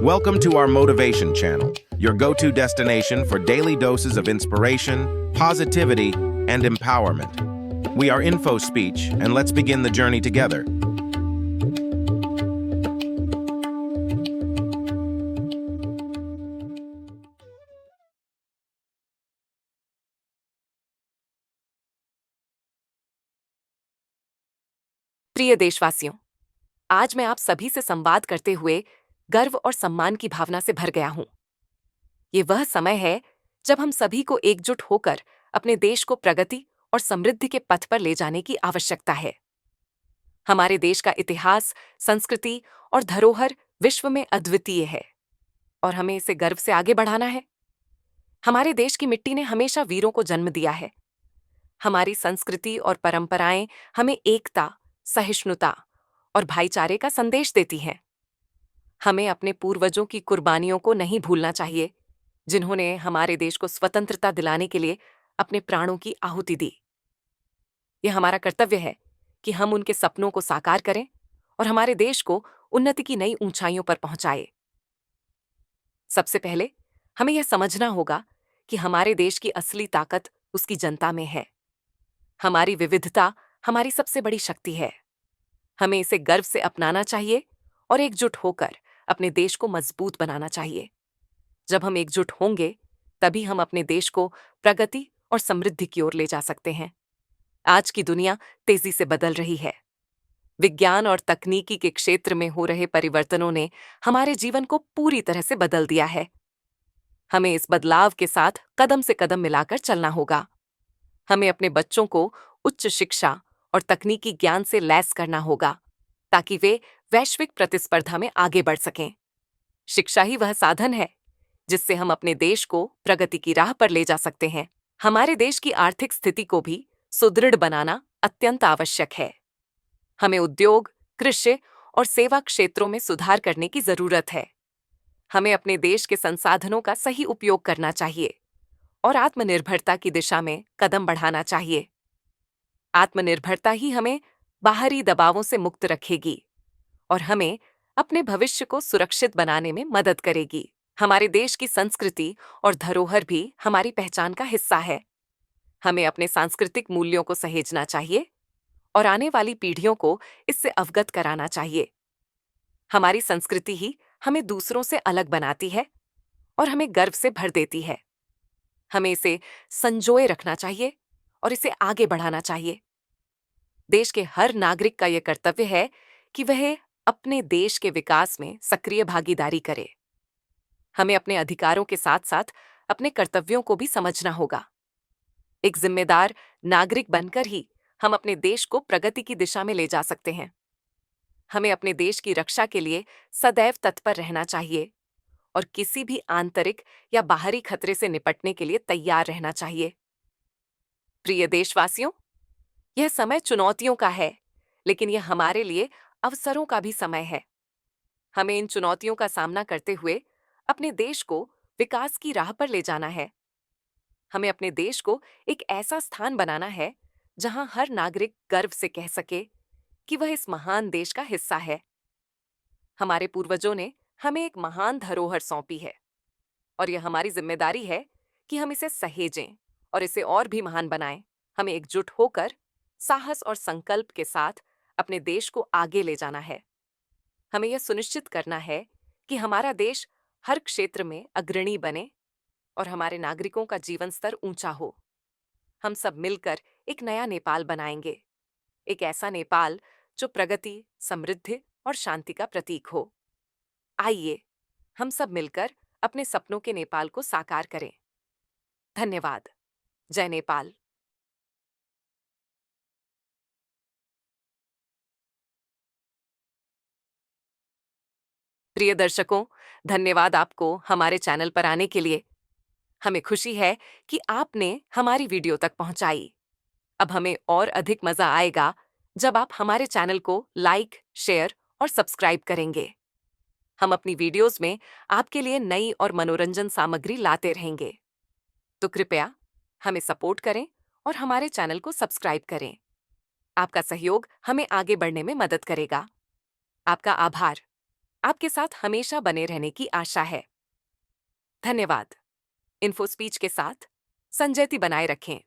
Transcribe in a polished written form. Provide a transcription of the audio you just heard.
Welcome to our Motivation channel, your go-to destination for daily doses of inspiration, positivity, and empowerment. We are Info Speech, and let's begin the journey together. प्रिय देशवासियों, आज मैं आप सभी से संवाद करते हुए गर्व और सम्मान की भावना से भर गया हूं। ये वह समय है जब हम सभी को एकजुट होकर अपने देश को प्रगति और समृद्धि के पथ पर ले जाने की आवश्यकता है। हमारे देश का इतिहास, संस्कृति और धरोहर विश्व में अद्वितीय है और हमें इसे गर्व से आगे बढ़ाना है। हमारे देश की मिट्टी ने हमेशा वीरों को जन्म दिया है। हमारी संस्कृति और परंपराएं हमें एकता, सहिष्णुता और भाईचारे का संदेश देती हैं। हमें अपने पूर्वजों की कुर्बानियों को नहीं भूलना चाहिए, जिन्होंने हमारे देश को स्वतंत्रता दिलाने के लिए अपने प्राणों की आहुति दी। यह हमारा कर्तव्य है कि हम उनके सपनों को साकार करें और हमारे देश को उन्नति की नई ऊंचाइयों पर पहुंचाएं। सबसे पहले हमें यह समझना होगा कि हमारे देश की असली ताकत उसकी जनता में है। हमारी विविधता हमारी सबसे बड़ी शक्ति है। हमें इसे गर्व से अपनाना चाहिए और एकजुट होकर अपने देश को मजबूत बनाना चाहिए। जब हम एकजुट होंगे, तभी हम अपने देश को प्रगति और समृद्धि की ओर ले जा सकते हैं। आज की दुनिया तेजी से बदल रही है। विज्ञान और तकनीकी के क्षेत्र में हो रहे परिवर्तनों ने हमारे जीवन को पूरी तरह से बदल दिया है। हमें इस बदलाव के साथ कदम से कदम मिलाकर चलना होगा। हमें अपने बच्चों को उच्च शिक्षा और तकनीकी ज्ञान से लैस करना होगा, ताकि वे वैश्विक प्रतिस्पर्धा में आगे बढ़ सकें। शिक्षा ही वह साधन है जिससे हम अपने देश को प्रगति की राह पर ले जा सकते हैं। हमारे देश की आर्थिक स्थिति को भी सुदृढ़ बनाना अत्यंत आवश्यक है। हमें उद्योग, कृषि और सेवा क्षेत्रों में सुधार करने की जरूरत है। हमें अपने देश के संसाधनों का सही उपयोग करना चाहिए और आत्मनिर्भरता की दिशा में कदम बढ़ाना चाहिए। आत्मनिर्भरता ही हमें बाहरी दबावों से मुक्त रखेगी और हमें अपने भविष्य को सुरक्षित बनाने में मदद करेगी। हमारे देश की संस्कृति और धरोहर भी हमारी पहचान का हिस्सा है। हमें अपने सांस्कृतिक मूल्यों को सहेजना चाहिए और आने वाली पीढ़ियों को इससे अवगत कराना चाहिए। हमारी संस्कृति ही हमें दूसरों से अलग बनाती है और हमें गर्व से भर देती है। हमें इसे संजोए रखना चाहिए और इसे आगे बढ़ाना चाहिए। देश के हर नागरिक का यह कर्तव्य है कि वह अपने देश के विकास में सक्रिय भागीदारी करे। हमें अपने अधिकारों के साथ साथ अपने कर्तव्यों को भी समझना होगा। एक जिम्मेदार नागरिक बनकर ही हम अपने देश को प्रगति की दिशा में ले जा सकते हैं। हमें अपने देश की रक्षा के लिए सदैव तत्पर रहना चाहिए और किसी भी आंतरिक या बाहरी खतरे से निपटने के लिए तैयार रहना चाहिए। प्रिय देशवासियों, यह समय चुनौतियों का है, लेकिन यह हमारे लिए अवसरों का भी समय है। हमें इन चुनौतियों का सामना करते हुए अपने देश को विकास की राह पर ले जाना है। हमें अपने देश को एक ऐसा स्थान बनाना है जहां हर नागरिक गर्व से कह सके कि वह इस महान देश का हिस्सा है। हमारे पूर्वजों ने हमें एक महान धरोहर सौंपी है और यह हमारी जिम्मेदारी है कि हम इसे सहेजें और इसे और भी महान बनाएं। हमें एकजुट होकर साहस और संकल्प के साथ अपने देश को आगे ले जाना है। हमें यह सुनिश्चित करना है कि हमारा देश हर क्षेत्र में अग्रणी बने और हमारे नागरिकों का जीवन स्तर ऊंचा हो। हम सब मिलकर एक नया नेपाल बनाएंगे, एक ऐसा नेपाल जो प्रगति, समृद्धि और शांति का प्रतीक हो। आइए हम सब मिलकर अपने सपनों के नेपाल को साकार करें। धन्यवाद। जय नेपाल। प्रिय दर्शकों, धन्यवाद आपको हमारे चैनल पर आने के लिए। हमें खुशी है कि आपने हमारी वीडियो तक पहुंचाई। अब हमें और अधिक मजा आएगा जब आप हमारे चैनल को लाइक, शेयर और सब्सक्राइब करेंगे। हम अपनी वीडियोस में आपके लिए नई और मनोरंजन सामग्री लाते रहेंगे। तो कृपया हमें सपोर्ट करें और हमारे चैनल को सब्सक्राइब करें। आपका सहयोग हमें आगे बढ़ने में मदद करेगा। आपका आभार। आपके साथ हमेशा बने रहने की आशा है। धन्यवाद। इन्फो स्पीच के साथ संजयती बनाए रखें।